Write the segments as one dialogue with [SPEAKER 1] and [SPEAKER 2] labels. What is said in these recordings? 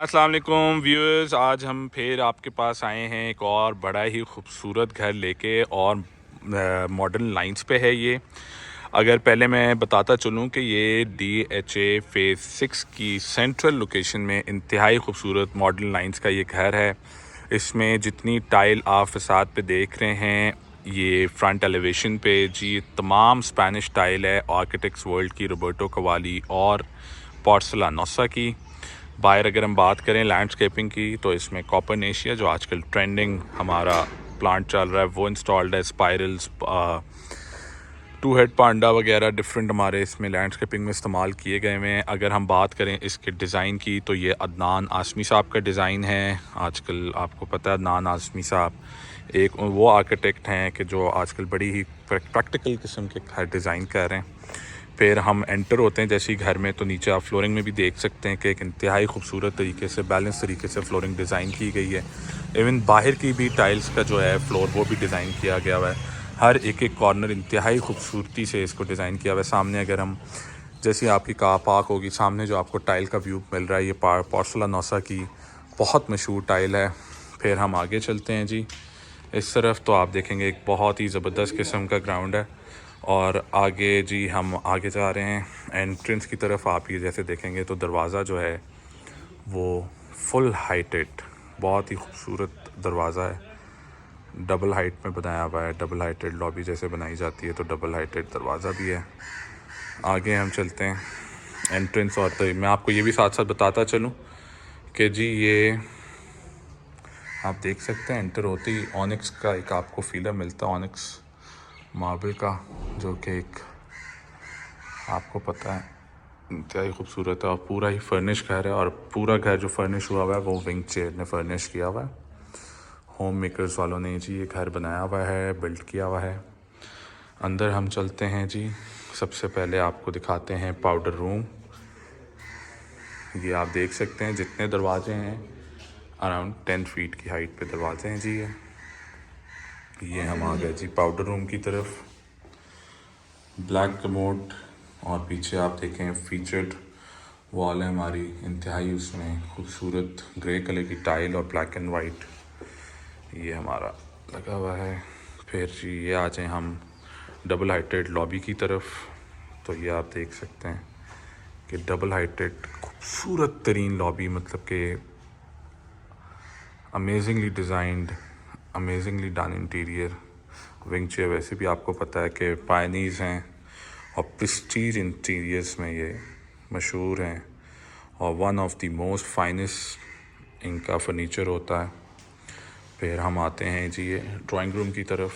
[SPEAKER 1] अस्सलाम वालेकुम व्यूअर्स, आज हम फिर आपके पास आए हैं एक और बड़ा ही खूबसूरत घर लेके और मॉडर्न लाइंस पे है ये। अगर पहले मैं बताता चलूँ कि ये DHA फेज़ 6 की सेंट्रल लोकेशन में इंतहाई खूबसूरत मॉडर्न लाइंस का ये घर है। इसमें जितनी टाइल आप फ़साद पे देख रहे हैं, ये फ्रंट एलिवेशन पे जी तमाम स्पेनिश टाइल है, आर्किटेक्ट्स वर्ल्ड की, रोबर्टो कवाली और पोर्सलानोसा की। बाहर अगर हम बात करें लैंडस्केपिंग की, तो इसमें कॉपरनेशिया जो आजकल ट्रेंडिंग हमारा प्लांट चल रहा है वो इंस्टॉल्ड है। स्पाइरल्स, टू हेड पांडा वगैरह डिफरेंट हमारे इसमें लैंडस्केपिंग में इस्तेमाल किए गए हुए हैं। अगर हम बात करें इसके डिज़ाइन की, तो ये अदनान आसमी साहब का डिज़ाइन है। आजकल आपको पता है अदनान आसमी साहब एक वो आर्किटेक्ट हैं कि जो आजकल बड़ी ही प्रैक्टिकल किस्म के घर डिज़ाइन कर रहे हैं। फिर हम एंटर होते हैं जैसे ही घर में, तो नीचे आप फ्लोरिंग में भी देख सकते हैं कि एक इंतहाई खूबसूरत तरीके से बैलेंस तरीके से फ्लोरिंग डिज़ाइन की गई है। इवन बाहर की भी टाइल्स का जो है फ्लोर वो भी डिज़ाइन किया गया हुआ है। हर एक एक कॉर्नर इंतहाई खूबसूरती से इसको डिज़ाइन किया हुआ है। सामने अगर हम जैसी आपकी कार पार्क होगी, सामने जो आपको टाइल का व्यू मिल रहा है, ये पोर्सलानोसा की बहुत मशहूर टाइल है। फिर हम आगे चलते हैं जी इस तरफ, तो आप देखेंगे एक बहुत ही ज़बरदस्त किस्म का ग्राउंड है। और आगे जी हम आगे जा रहे हैं एंट्रेंस की तरफ। आप ये जैसे देखेंगे तो दरवाज़ा जो है वो फुल हाइटेड, बहुत ही खूबसूरत दरवाज़ा है। डबल हाइट में बनाया हुआ है, डबल हाइटेड लॉबी जैसे बनाई जाती है, तो डबल हाइटेड दरवाज़ा भी है। आगे हम चलते हैं एंट्रेंस। और तो मैं आपको ये भी साथ साथ बताता चलूँ कि जी ये आप देख सकते हैं एंटर होते ही ऑनिक्स का एक आपको फीलर मिलता है, ऑनिक्स मार्बल का, जो कि एक आपको पता है इंतहाई खूबसूरत है। और पूरा ही फर्निश घर है, और पूरा घर जो फर्निश हुआ है वो विंग चेयर ने फर्निश किया हुआ है। होम मेकर्स वालों ने जी ये घर बनाया हुआ है, बिल्ड किया हुआ है। अंदर हम चलते हैं जी। सबसे पहले आपको दिखाते हैं पाउडर रूम। ये आप देख सकते हैं जितने दरवाजे हैं, अराउंड 10 फीट की हाइट पे दरवाजे हैं जी। ये हम आ गए जी पाउडर रूम की तरफ। ब्लैक कमोड, और पीछे आप देखें फीचर्ड वॉल है हमारी इंतहाई, उसमें खूबसूरत ग्रे कलर की टाइल और ब्लैक एंड वाइट ये हमारा लगा हुआ है। फिर जी ये आ जाएँ हम डबल हाइटेड लॉबी की तरफ, तो ये आप देख सकते हैं कि डबल हाइटेड खूबसूरत तरीन लॉबी, मतलब कि amazingly designed, amazingly done interior. Wing chair वैसे भी आपको पता है कि पायनीज़ हैं और प्रेस्टीज इंटीरियर्स में ये मशहूर हैं, और one of the most finest इनका फर्नीचर होता है। फिर हम आते हैं जी ये ड्राइंग रूम की तरफ।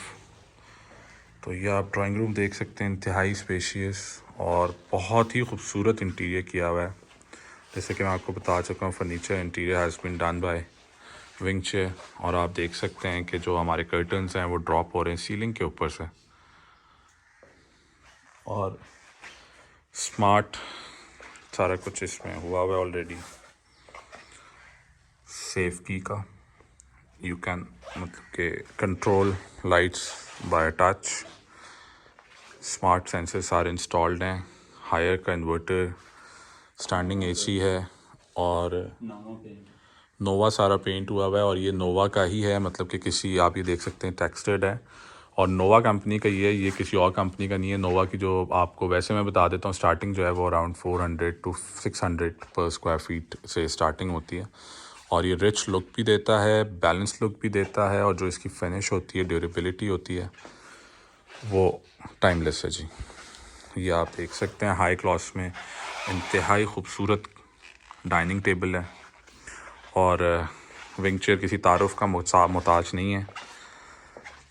[SPEAKER 1] तो ये आप ड्राइंग रूम देख सकते हैं, इंतहाई स्पेशियस और बहुत ही खूबसूरत इंटीरियर किया हुआ है। जैसे कि मैं आपको बता चुका हूँ, furniture interior has been done by wing chair. और आप देख सकते हैं कि जो हमारे कर्टन्स हैं वो ड्रॉप हो रहे हैं सीलिंग के ऊपर से, और स्मार्ट सारा कुछ इसमें हुआ हुआ है ऑलरेडी। सेफ की का यू कैन मतलब कि control lights by touch. Smart sensor सारे इंस्टॉल्ड हैं। हायर का इन्वर्टर, स्टैंडिंग एसी है, और नोवा सारा पेंट हुआ हुआ है। और ये नोवा का ही है, मतलब कि किसी, आप ये देख सकते हैं टेक्सचर्ड है, और नोवा कंपनी का ये किसी और कंपनी का नहीं है। नोवा की जो आपको वैसे मैं बता देता हूँ, स्टार्टिंग जो है वो अराउंड 400 to 600 पर स्क्वायर फीट से स्टार्टिंग होती है। और ये रिच लुक भी देता है, बैलेंस लुक भी देता है, और जो इसकी फिनिश होती है, ड्यूरेबिलिटी होती है, वो टाइमलेस है जी। ये आप देख सकते हैं हाई क्लास में इंतहाई खूबसूरत डाइनिंग टेबल है, और विंग चेयर किसी तारुफ का मोहताज नहीं है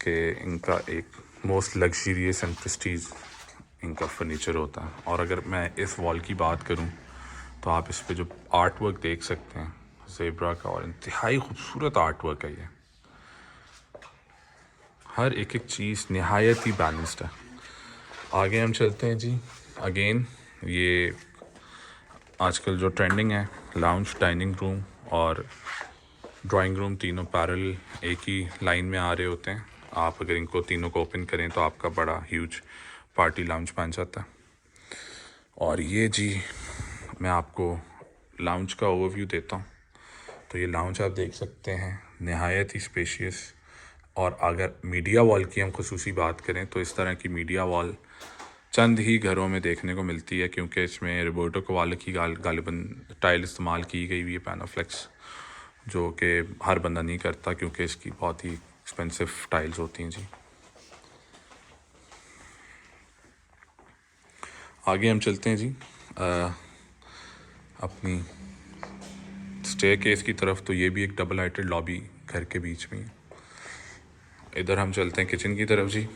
[SPEAKER 1] कि इनका एक मोस्ट लग्जरियस एंड प्रेस्टीज इनका फर्नीचर होता है। और अगर मैं इस वॉल की बात करूं, तो आप इस पे जो आर्ट वर्क देख सकते हैं ज़ेब्रा का, और इंतहाई खूबसूरत आर्ट वर्क है ये। हर एक एक चीज़ नहायत ही बैलेंस्ड है। आगे हम चलते हैं जी। अगेन ये आजकल जो ट्रेंडिंग है, लाउंज, डाइनिंग रूम और ड्राइंग रूम, तीनों पैरेलल एक ही लाइन में आ रहे होते हैं। आप अगर इनको तीनों को ओपन करें तो आपका बड़ा ह्यूज पार्टी लाउंज बन जाता है। और ये जी मैं आपको लाउंज का ओवरव्यू देता हूँ। तो ये लाउंज आप देख सकते हैं, नहायत ही स्पेशियस। और अगर मीडिया वॉल की हम खुसूसी बात करें तो इस तरह की मीडिया वॉल चंद ही घरों में देखने को मिलती है, क्योंकि इसमें रोबर्टो कवाले की गालिबन टाइल इस्तेमाल की गई हुई है, पैनाफ्लेक्स, जो कि हर बंदा नहीं करता क्योंकि इसकी बहुत ही एक्सपेंसिव टाइल्स होती हैं जी। आगे हम चलते हैं जी अपनी स्टेयरकेस की तरफ। तो ये भी एक डबल हाइटेड लॉबी घर के बीच में है। इधर हम चलते हैं किचन की तरफ जी।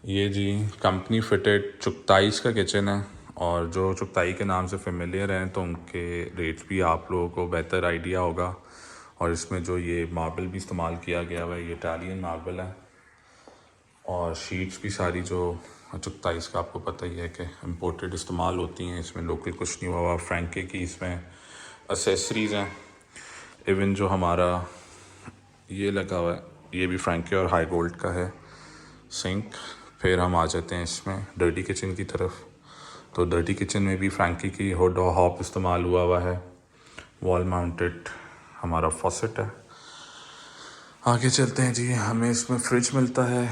[SPEAKER 1] ये जी कंपनी फिटेड चुगताईस का किचन है, और जो चुगताई के नाम से फेमिलियर हैं तो उनके रेट्स भी आप लोगों को बेहतर आइडिया होगा। और इसमें जो ये मार्बल भी इस्तेमाल किया गया हुआ है, ये इटालियन मार्बल है। और शीट्स भी सारी जो चुगताईस का आपको पता ही है कि इम्पोर्टेड इस्तेमाल होती हैं, इसमें लोकल कुछ नहीं हुआ। फ्रैंके की इसमें एसेसरीज़ हैं। इवन जो हमारा ये लगा हुआ है, ये भी फ्रैंके और हाई गोल्ड का है सिंक। फिर हम आ जाते हैं इसमें डर्टी किचन की तरफ। तो डर्टी किचन में भी फ्रैंकी की हुड और हॉप इस्तेमाल हुआ है। वॉल माउंटेड हमारा फॉसेट है। आगे चलते हैं जी, हमें इसमें फ्रिज मिलता है,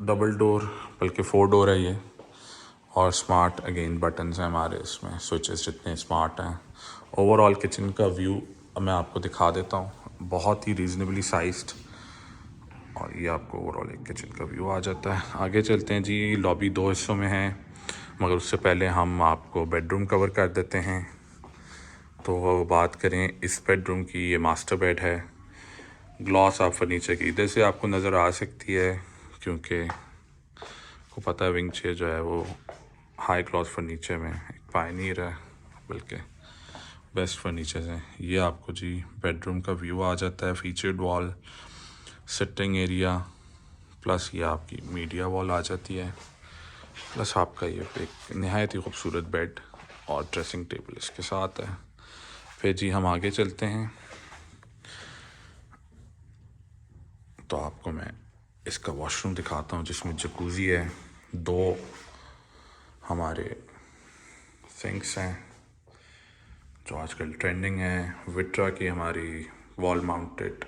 [SPEAKER 1] डबल डोर, बल्कि 4 डोर है ये। और स्मार्ट अगेन बटन्स हैं हमारे इसमें, स्विचेस जितने स्मार्ट हैं। ओवरऑल किचन का व्यू मैं आपको दिखा देता हूँ, बहुत ही रीज़नेबली साइज्ड। और ये आपको ओवरऑल एक किचन का व्यू आ जाता है। आगे चलते हैं जी, लॉबी 2 हिस्सों में है, मगर उससे पहले हम आपको बेडरूम कवर कर देते हैं। तो बात करें इस बेडरूम की, ये मास्टर बेड है। ग्लॉस आप फर्नीचर की इधर से आपको नज़र आ सकती है, क्योंकि को पता है विंग चेयर जो है वो हाई क्लॉस फर्नीचर में एक पायनियर है, बल्कि बेस्ट फर्नीचर हैं। ये आपको जी बेडरूम का व्यू आ जाता है, featured wall, sitting area, plus ये आपकी मीडिया वॉल आ जाती है, प्लस आपका ये एक नहायत ही खूबसूरत बेड और ड्रेसिंग टेबल इसके साथ है। फिर जी हम आगे चलते हैं, तो आपको मैं इसका वॉशरूम दिखाता हूँ, जिसमें जकूज़ी है, 2 हमारे सिंक्स हैं जो आजकल ट्रेंडिंग है। विट्रा की हमारी वॉल माउंटेड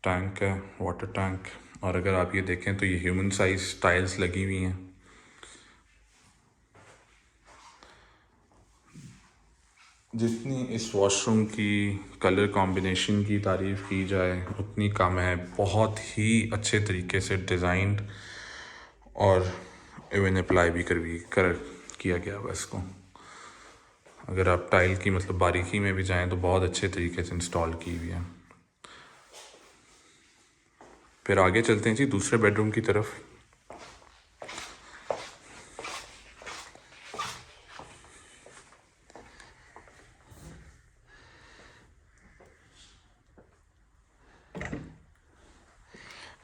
[SPEAKER 1] टैंक है, वाटर टैंक। और अगर आप ये देखें तो ये ह्यूमन साइज टाइल्स लगी हुई हैं। जितनी इस वॉशरूम की कलर कॉम्बिनेशन की तारीफ़ की जाए उतनी कम है। बहुत ही अच्छे तरीके से डिज़ाइंड और इवन अप्लाई भी किया गया हुआ इसको। अगर आप टाइल की मतलब बारीकी में भी जाएं तो बहुत अच्छे तरीके से इंस्टॉल की हुई है। फिर आगे चलते हैं जी दूसरे बेडरूम की तरफ।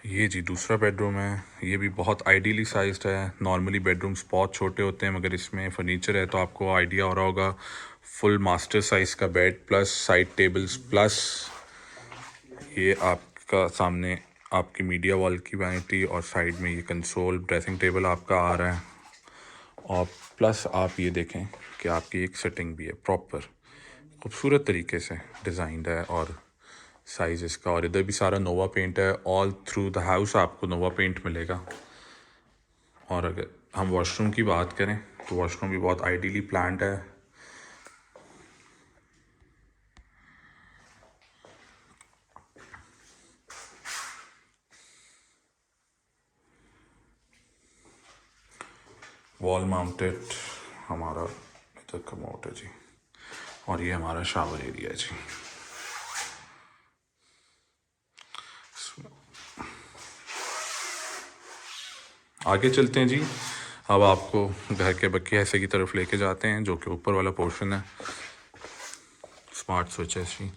[SPEAKER 1] ये जी दूसरा बेडरूम है, ये भी बहुत आइडियली साइज्ड है। नॉर्मली बेडरूम्स बहुत छोटे होते हैं, मगर इसमें फर्नीचर है तो आपको आइडिया हो रहा होगा। फुल मास्टर साइज़ का bed, plus side tables, plus ये आपका सामने आपकी मीडिया वॉल की वैनिटी, और साइड में ये कंसोल ड्रेसिंग टेबल आपका आ रहा है। और प्लस आप ये देखें कि आपकी एक सेटिंग भी है, प्रॉपर खूबसूरत तरीके से डिज़ाइंड है और साइज़ इसका। और इधर भी सारा नोवा पेंट है, ऑल थ्रू द हाउस आपको नोवा पेंट मिलेगा। और अगर हम वॉशरूम की बात करें तो वॉशरूम भी बहुत आइडियली प्लान्ड है। वॉल माउंटेड हमारा इधर कमोड है जी, और ये हमारा शावर एरिया है जी। आगे चलते हैं जी, अब आपको घर के बक्के हिस्से की तरफ लेके जाते हैं, जो कि ऊपर वाला पोर्शन है। स्मार्ट स्विचेस जी,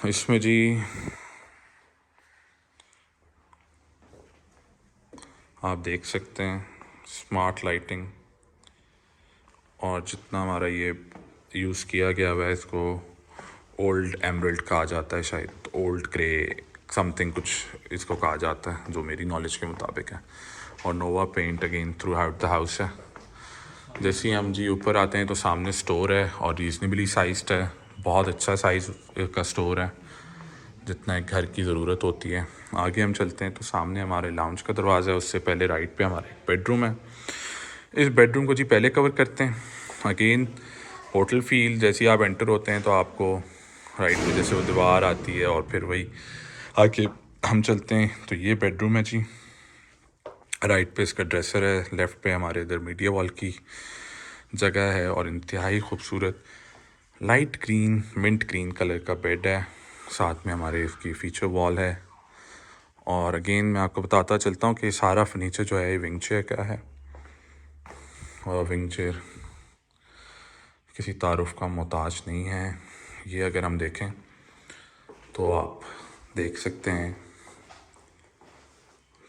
[SPEAKER 1] इसमें जी आप देख सकते हैं स्मार्ट लाइटिंग। और जितना हमारा ये यूज़ किया गया हुआ है, इसको ओल्ड एमरल्ड कहा जाता है, शायद ओल्ड ग्रे समथिंग कुछ इसको कहा जाता है, जो मेरी नॉलेज के मुताबिक है। और Nova paint again throughout the house है। जैसे ही हम जी ऊपर आते हैं तो सामने स्टोर है और रीज़नेबली साइज्ड है, बहुत अच्छा साइज़ का स्टोर है, जितना एक घर की ज़रूरत होती है। आगे हम चलते हैं तो सामने हमारे लाउंज का दरवाज़ा है, उससे पहले राइट पे हमारा एक बेडरूम है। इस बेडरूम को जी पहले कवर करते हैं। अगेन होटल फील, जैसे ही आप एंटर होते हैं तो आपको राइट पे जैसे वो दीवार आती है और फिर वही आके हम चलते हैं तो ये बेडरूम है जी। राइट पे इसका ड्रेसर है, लेफ़्ट पे हमारे इधर मीडिया वॉल की जगह है और इंतहाई खूबसूरत light green mint green colour का बेड है। साथ में हमारे इसकी फीचर वॉल है। और अगेन मैं आपको बताता चलता हूँ कि सारा फर्नीचर जो है ये विंग चेयर का है और विंग चेयर किसी तारुफ का मोहताज नहीं है। ये अगर हम देखें तो आप देख सकते हैं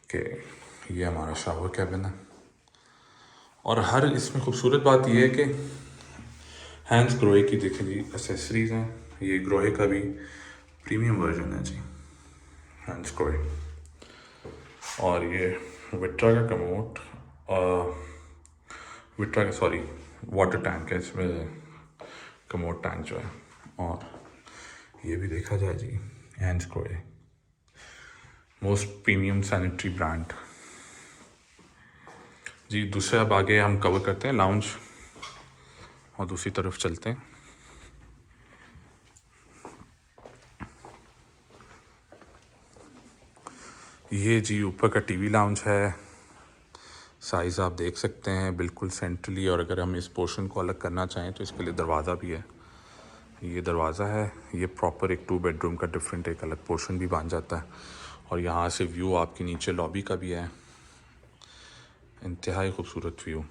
[SPEAKER 1] कि ये हमारा शावर कैबिन है। और हर इसमें खूबसूरत बात यह है कि हैंड्स ग्रोए की देखें जी एसेसरीज़ हैं। ये ग्रोए का भी प्रीमियम वर्जन है जी, हैंड्स ग्रोए। और ये विट्रा का कमोड, विट्रा का सॉरी वाटर टैंक है इसमें, कमोड टैंक जो है। और ये भी देखा जाए जी Hansgrohe, most premium sanitary brand जी। दूसरे अब आगे हम कवर करते हैं लाउंज और दूसरी तरफ चलते हैं। ये जी ऊपर का टीवी लाउंज है, साइज़ आप देख सकते हैं बिल्कुल सेंट्रली। और अगर हम इस पोर्शन को अलग करना चाहें तो इसके लिए दरवाज़ा भी है। ये दरवाज़ा है, ये प्रॉपर एक 2 बेडरूम का डिफरेंट एक अलग पोर्शन भी बन जाता है। और यहाँ से व्यू आपकी नीचे लॉबी का भी है, इंतहाई खूबसूरत व्यू।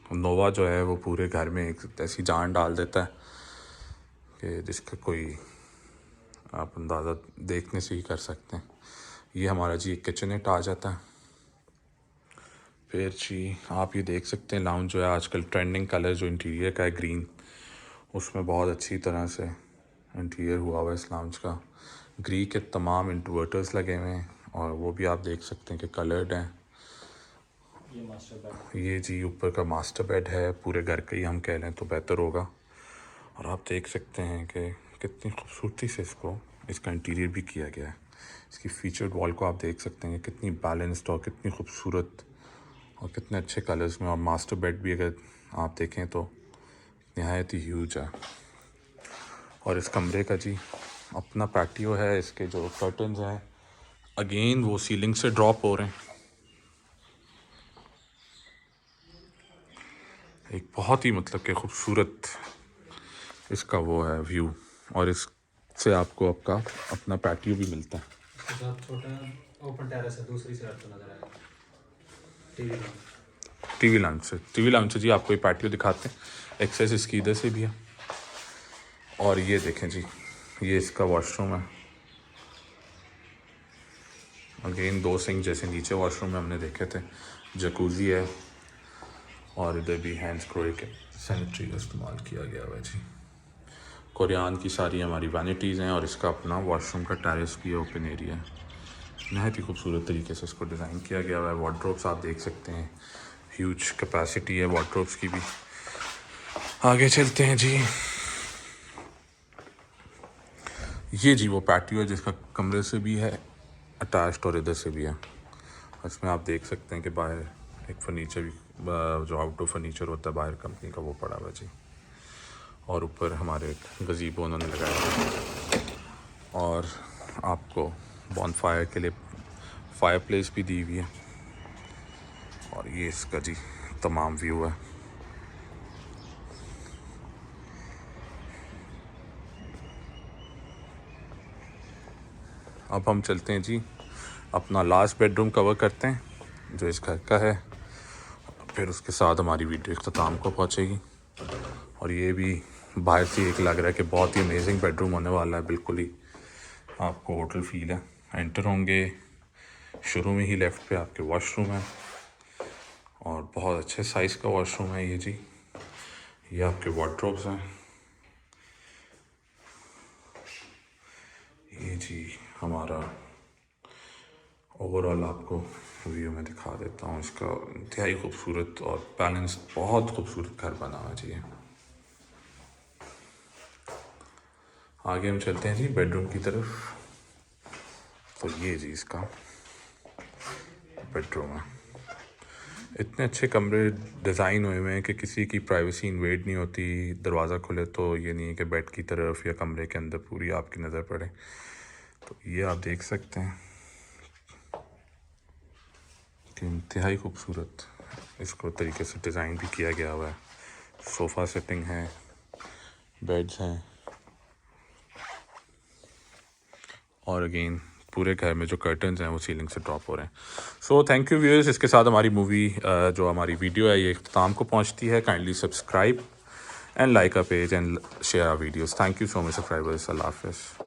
[SPEAKER 1] नोवा जो है वो पूरे घर में एक ऐसी जान डाल देता है कि जिसका कोई आप अंदाज़ा देखने से ही कर सकते हैं। ये हमारा जी एक किचनेट आ जाता है। फिर जी आप ये देख सकते हैं लाउंज जो है आजकल ट्रेंडिंग कलर जो इंटीरियर का है ग्रीन, उसमें बहुत अच्छी तरह से इंटीरियर हुआ हुआ है इस लाउंज का। ग्री के तमाम इन्वर्टर्स लगे हुए हैं और वो भी आप देख सकते हैं कि कलर्ड हैं। ये जी ऊपर का मास्टर बेड है, पूरे घर का ही हम कह लें तो बेहतर होगा। और आप देख सकते हैं कि कितनी खूबसूरती से इसका इंटीरियर भी किया गया है। इसकी फीचर्ड वॉल को आप देख सकते हैं कितनी बैलेंस्ड और कितनी खूबसूरत और कितने अच्छे कलर्स में। और मास्टर बेड भी अगर आप देखें तो नहायत ही ह्यूज है। और इस कमरे का जी अपना पैटियो है, इसके जो कर्टन्स हैं अगेन वो सीलिंग से ड्रॉप हो रहे हैं। एक बहुत ही मतलब कि खूबसूरत इसका वो है व्यू। और इससे आपको आपका अपना पैटियो भी मिलता है।
[SPEAKER 2] छोटा ओपन टेरेस है, दूसरी साइड तो नजर आएगा
[SPEAKER 1] टीवी लाउंज से जी आपको ये पैटियो दिखाते हैं। एक्सेस इसकी इधर से भी है। और ये देखें जी, ये इसका वॉशरूम है। अगेन 2 सिंक जैसे नीचे वॉशरूम में हमने देखे थे, जकूज़ी है और इधर भी हैंड्स ग्रोए के सैनिटरी का इस्तेमाल किया गया हुआ है जी। कोरियान की सारी हमारी वैनिटीज़ हैं और इसका अपना वॉशरूम का टेरेस भी है, ओपन एरिया है। नहायत ही खूबसूरत तरीके से इसको डिज़ाइन किया गया हुआ है। वार्डरोब्स आप देख सकते हैं, ह्यूज कैपेसिटी है वार्डरोब्स की भी। आगे चलते हैं जी। ये जी वो पैटियो है जिसका कमरे से भी है अटैच्ड और इधर से भी है। इसमें आप देख सकते हैं कि बाहर एक फर्नीचर भी, जो आउटडोर फर्नीचर होता है बाहर कंपनी का, वो पड़ा हुआ जी। और ऊपर हमारे गज़ीबो उन्होंने लगाया है और आपको बॉनफायर के लिए फायर प्लेस भी दी हुई है। और ये इसका जी तमाम व्यू है। अब हम चलते हैं जी, अपना लास्ट बेडरूम कवर करते हैं जो इस घर का है, फिर उसके साथ हमारी वीडियो इख्तिताम को पहुंचेगी। और ये भी बाहर से एक लग रहा है कि बहुत ही अमेजिंग बेडरूम होने वाला है, बिल्कुल ही आपको होटल फील है। एंटर होंगे, शुरू में ही लेफ़्ट पे आपके वॉशरूम है और बहुत अच्छे साइज़ का वॉशरूम है ये जी। ये आपके वार्डरोब्स हैं। ये जी हमारा ओवरऑल आपको व्यू में दिखा देता हूँ इसका। इंतहाई खूबसूरत और बैलेंस, बहुत खूबसूरत घर बना हुआ जी। आगे हम चलते हैं जी बेडरूम की तरफ। तो ये जी इसका बेडरूम है। इतने अच्छे कमरे डिज़ाइन हुए हैं कि किसी की प्राइवेसी इन्वेड नहीं होती। दरवाज़ा खुले तो ये नहीं है कि बेड की तरफ या कमरे के अंदर पूरी आपकी नज़र पड़े। तो ये आप देख सकते हैं कि इंतहाई खूबसूरत इसको तरीके से डिज़ाइन भी किया गया हुआ है। सोफ़ा सेटिंग है, बेड्स हैं, और अगेन पूरे घर में जो कर्टन्स हैं वो सीलिंग से ड्रॉप हो रहे हैं। So thank you viewers. इसके साथ हमारी मूवी जो हमारी वीडियो है ये इख्तिताम को पहुंचती है। Kindly subscribe and like a page and share our videos. Thank you so much subscribers. अल्लाह हाफ़िज़।